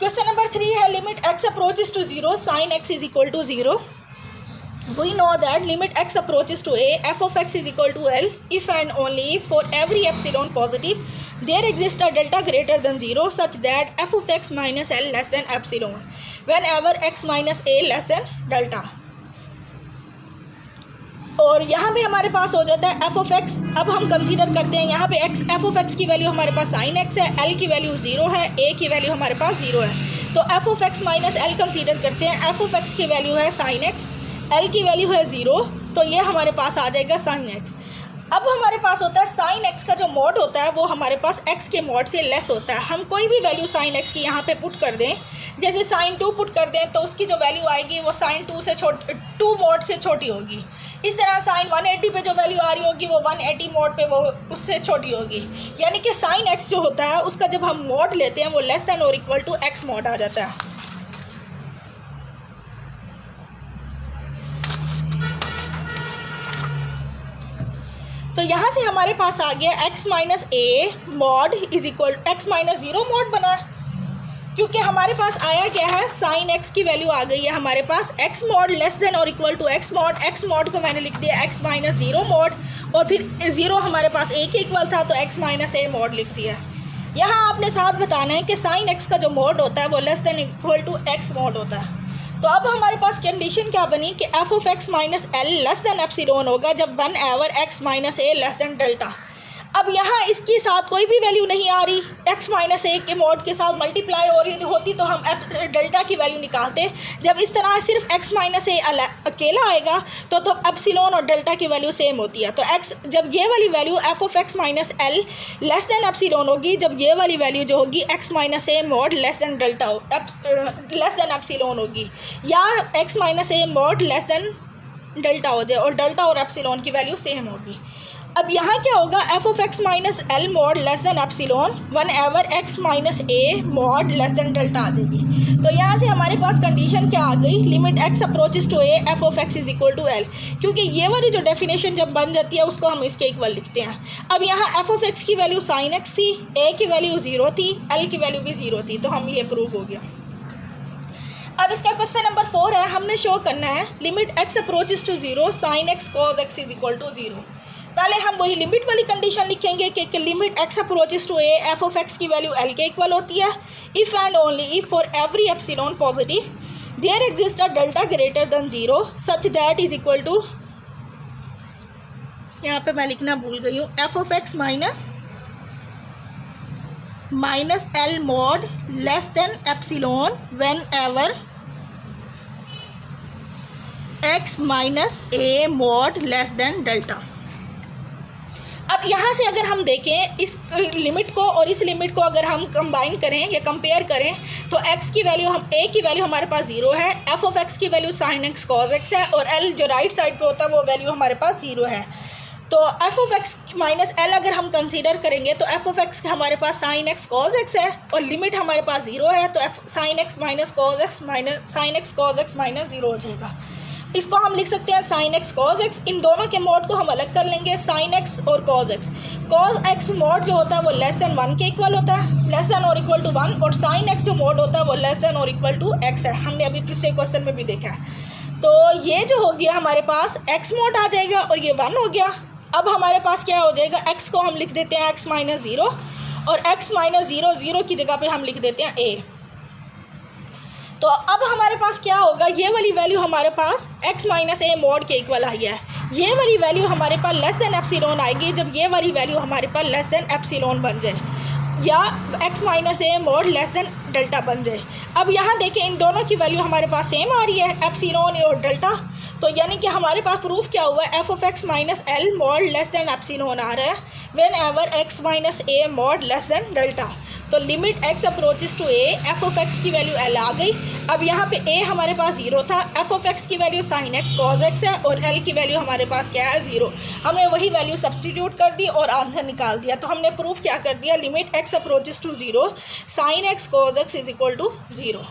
Question number 3 है limit x approaches to 0 sin x is equal to 0. We know that limit x approaches to a, f of x is equal to L if and only if for every epsilon positive there exists a delta greater than 0 such that f of x minus L less than epsilon whenever x minus a less than delta. और यहाँ पे हमारे पास हो जाता है f of x. अब हम consider करते हैं यहाँ पे f of x की वैल्यू हमारे पास sin x है, L की वैल्यू 0 है, a की वैल्यू हमारे पास 0 है. तो f of x minus L consider करते हैं. f of x की वैल्यू है sin x, L की वैल्यू है 0, तो ये हमारे पास आ जाएगा sin x. अब हमारे पास होता है sin x का जो मॉड होता है वो हमारे पास x के मॉड से लेस होता है. हम कोई भी वैल्यू sin x की यहाँ पे पुट कर दें, जैसे sin 2 पुट कर दें तो उसकी जो वैल्यू आएगी वो sin 2 से 2 मॉड से छोटी होगी. इस तरह sin 180 पे जो वैल्यू आ रही होगी वो 180 मॉड पे वो उससे छोटी होगी. यानी कि sin x जो होता है उसका जब हम मॉड लेते हैं वो लेस दैन और इक्वल टू x मॉड आ जाता है. तो यहाँ से हमारे पास आ गया x minus a mod is equal x minus 0 mod बना, क्योंकि हमारे पास आया क्या है साइन x की वैल्यू आ गई है हमारे पास x मॉड लेस देन और equal to x mod. x mod को मैंने लिख दिया x माइनस 0 मॉड और फिर 0 हमारे पास a के इक्वल था तो x माइनस a मॉड लिख दिया. यहाँ आपने साथ बताना है कि साइन x का जो मॉड होता है वो less than equal to x mod होता है. तो अब हमारे पास कंडीशन क्या बनी कि f of x minus l less than epsilon होगा जब वन एवर x माइनस ए लेस देन डेल्टा. अब यहाँ इसके साथ कोई भी वैल्यू नहीं आ रही, x माइनस ए के मॉड के साथ मल्टीप्लाई हो रही होती तो हम डेल्टा की वैल्यू निकालते. जब इस तरह सिर्फ x माइनस ए अकेला आएगा तो एप्सिलॉन और डेल्टा की वैल्यू सेम होती है. तो x जब ये वाली value f of x minus l less than epsilon होगी जब ये वाली वैल्यू जो होगी x minus a mod less than delta less than epsilon होगी, या x minus a mod less than delta हो जाए और डेल्टा और एप्सिलॉन की वैल्यू सेम होगी. अब यहाँ क्या होगा f of x minus l mod less than epsilon whenever x minus a mod less than delta आ जाएगी. तो यहाँ से हमारे पास कंडीशन क्या आ गई, limit x approaches to a f of x is equal to l, क्योंकि ये वाली जो डेफिनेशन जब बन जाती है उसको हम इसके इक्वल लिखते हैं. अब यहाँ f ऑफ x की वैल्यू sin x थी, a की वैल्यू 0 थी, l की वैल्यू भी 0 थी, तो हम ये प्रूव हो गया. अब इसका क्वेश्चन नंबर 4 है, हमने शो करना है limit x approaches to 0 sin x cos x is equal to 0. पहले हम वही लिमिट वाली कंडीशन लिखेंगे कि limit x approaches to a f of x की वैल्यू l के इक्वल होती है if and only if for every epsilon positive there exist a delta greater than 0 such that is equal to, यहाँ पे मैं लिखना भूल गई हूँ, f of x minus l mod less than epsilon when ever x minus a mod less than delta. अब यहाँ से अगर हम देखें इस लिमिट को और इस लिमिट को अगर हम कंबाइन करें या कंपेयर करें तो x की वैल्यू a की वैल्यू हमारे पास 0 है, f ऑफ x की value sin x cos x है और l जो राइट साइड पे होता है वो वैल्यू हमारे पास 0 है. तो f of x minus l अगर हम कंसीडर करेंगे तो f ऑफ x हमारे पास sin x cos x है और लिमिट हमारे पास 0 है, तो sin x minus cos x minus sin x cos x minus 0 हो जाएगा. इसको हम लिख सकते हैं sin x cos x. इन दोनों के मॉड को हम अलग कर लेंगे, sin x और cos x. cos x mod जो होता है वो लेस देन 1 के इक्वल होता है, लेस देन और इक्वल टू 1, और sin x जो मॉड होता है वो लेस देन और इक्वल टू x है. हमने अभी पिछले क्वेश्चन में भी देखा है. तो ये जो हो गया हमारे पास x मॉड आ जाएगा और ये 1 हो गया. अब हमारे पास क्या हो जाएगा, x को हम लिख देते हैं x माइनस 0 और x माइनस 0 0 की जगह पे हम लिख देते हैं a. तो अब हमारे पास क्या होगा, ये वाली वैल्यू हमारे पास x माइनस ए मॉड के इक्वल आई है. ये वाली वैल्यू हमारे पास लेस देन एप्सिलॉन आएगी जब ये वाली वैल्यू हमारे पास लेस देन एप्सिलॉन बन जाए या x minus a mod less than delta बन जाए. अब यहाँ देखें इन दोनों की वैल्यू हमारे पास सेम आ रही है, एप्सिलॉन और डेल्टा. तो यानी कि हमारे पास प्रूफ क्या हुआ है, f of x minus l mod less than epsilon आ रहा है whenever x minus a mod less than delta. तो limit x approaches to a f of x की वैल्यू l आ गई. अब यहाँ पे a हमारे पास 0 था, f ऑफ x की value sin x cos x है और l की वैल्यू हमारे पास क्या है 0. हमने वही वैल्यू सब्सटीट्यूट कर दी और आंसर निकाल दिया. तो हमने प्रूफ क्या कर दिया, limit x approaches to 0 sin x cos x is equal to 0.